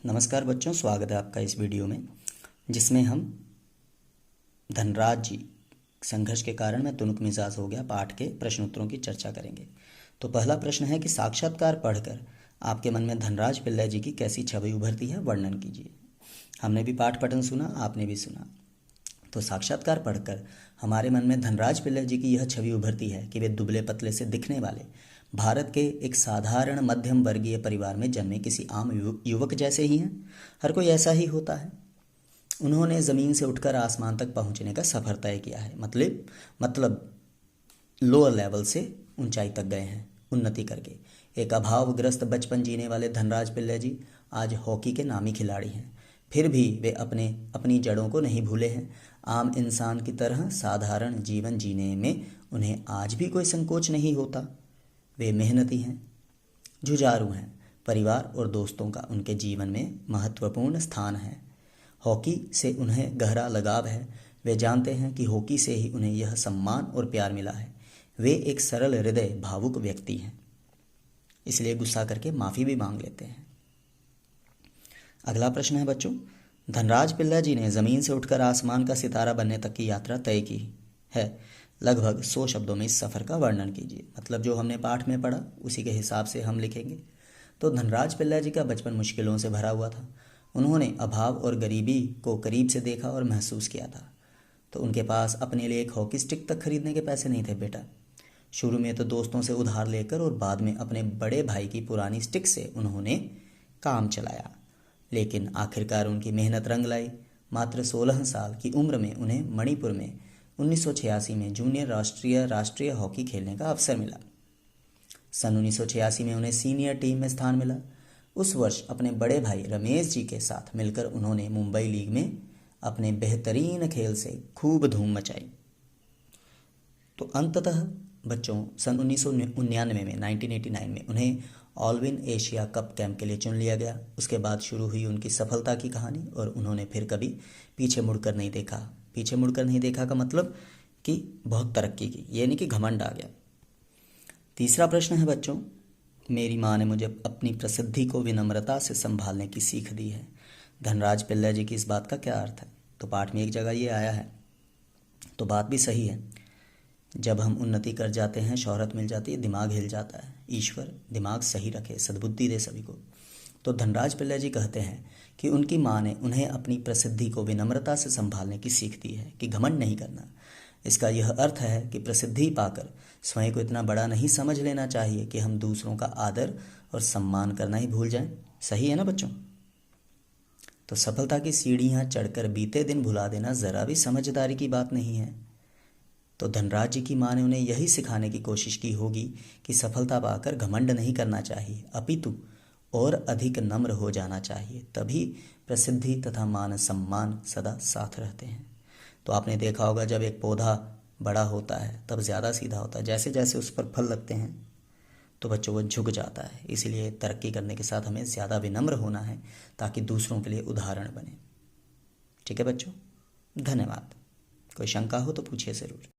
नमस्कार बच्चों, स्वागत है आपका इस वीडियो में जिसमें हम धनराज जी संघर्ष के कारण मैं तुनक मिजाज हो गया पाठ के प्रश्नोत्तरों की चर्चा करेंगे। तो पहला प्रश्न है कि साक्षात्कार पढ़कर आपके मन में धनराज पिल्लै जी की कैसी छवि उभरती है, वर्णन कीजिए। हमने भी पाठ पठन सुना, आपने भी सुना। तो साक्षात्कार पढ़कर हमारे मन में धनराज पिल्लै जी की यह छवि उभरती है कि वे दुबले पतले से दिखने वाले भारत के एक साधारण मध्यम वर्गीय परिवार में जन्मे किसी आम युवक जैसे ही हैं। हर कोई ऐसा ही होता है। उन्होंने ज़मीन से उठकर आसमान तक पहुंचने का सफ़र तय किया है, मतलब लोअर लेवल से ऊंचाई तक गए हैं उन्नति करके। एक अभावग्रस्त बचपन जीने वाले धनराज पिल्लै जी आज हॉकी के नामी खिलाड़ी हैं। फिर भी वे अपनी जड़ों को नहीं भूले हैं। आम इंसान की तरह साधारण जीवन जीने में उन्हें आज भी कोई संकोच नहीं होता। वे मेहनती हैं, जुझारू हैं। परिवार और दोस्तों का उनके जीवन में महत्वपूर्ण स्थान है। हॉकी से उन्हें गहरा लगाव है। वे जानते हैं कि हॉकी से ही उन्हें यह सम्मान और प्यार मिला है। वे एक सरल हृदय भावुक व्यक्ति हैं, इसलिए गुस्सा करके माफ़ी भी मांग लेते हैं। अगला प्रश्न है बच्चों, धनराज पिल्लै जी ने ज़मीन से उठकर आसमान का सितारा बनने तक की यात्रा तय की है। लगभग 100 शब्दों में इस सफ़र का वर्णन कीजिए। मतलब जो हमने पाठ में पढ़ा उसी के हिसाब से हम लिखेंगे। तो धनराज पिल्लै जी का बचपन मुश्किलों से भरा हुआ था। उन्होंने अभाव और गरीबी को करीब से देखा और महसूस किया था। तो उनके पास अपने लिए एक हॉकी स्टिक तक खरीदने के पैसे नहीं थे बेटा। शुरू में तो दोस्तों से उधार लेकर और बाद में अपने बड़े भाई की पुरानी स्टिक से उन्होंने काम चलाया, लेकिन आखिरकार उनकी मेहनत रंग लाई। मात्र 16 साल की उम्र में उन्हें मणिपुर में 1986 में जूनियर राष्ट्रीय हॉकी खेलने का अवसर मिला। सन 1986 में उन्हें सीनियर टीम में स्थान मिला। उस वर्ष अपने बड़े भाई रमेश जी के साथ मिलकर उन्होंने मुंबई लीग में अपने बेहतरीन खेल से खूब धूम मचाई। तो अंततः बच्चों सन 1999 में 1989 में उन्हें ऑलविन एशिया कप कैंप के लिए चुन लिया गया। उसके बाद शुरू हुई उनकी सफलता की कहानी और उन्होंने फिर कभी पीछे मुड़कर नहीं देखा। पीछे मुड़कर नहीं देखा का मतलब कि बहुत तरक्की की, ये नहीं कि घमंड आ गया। तीसरा प्रश्न है बच्चों, मेरी माँ ने मुझे अपनी प्रसिद्धि को विनम्रता से संभालने की सीख दी है। धनराज पिल्लै जी की इस बात का क्या अर्थ है? तो पाठ में एक जगह ये आया है, तो बात भी सही है। जब हम उन्नति कर जाते हैं, शोहरत मिल जाती है, दिमाग हिल जाता है। ईश्वर दिमाग सही रखे, सद्बुद्धि दे सभी को। तो धनराज पिल्लै जी कहते हैं कि उनकी माँ ने उन्हें अपनी प्रसिद्धि को विनम्रता से संभालने की सीख दी है कि घमंड नहीं करना। इसका यह अर्थ है कि प्रसिद्धि पाकर स्वयं को इतना बड़ा नहीं समझ लेना चाहिए कि हम दूसरों का आदर और सम्मान करना ही भूल जाएं। सही है ना बच्चों? तो सफलता की सीढ़ियां चढ़कर बीते दिन भुला देना ज़रा भी समझदारी की बात नहीं है। तो धनराज जी की माँ ने उन्हें यही सिखाने की कोशिश की होगी कि सफलता पाकर घमंड नहीं करना चाहिए, अपितु और अधिक नम्र हो जाना चाहिए। तभी प्रसिद्धि तथा मान सम्मान सदा साथ रहते हैं। तो आपने देखा होगा जब एक पौधा बड़ा होता है तब ज़्यादा सीधा होता है, जैसे जैसे उस पर फल लगते हैं तो बच्चों वो झुक जाता है। इसीलिए तरक्की करने के साथ हमें ज़्यादा विनम्र होना है ताकि दूसरों के लिए उदाहरण बने। ठीक है बच्चों, धन्यवाद। कोई शंका हो तो पूछिए ज़रूर।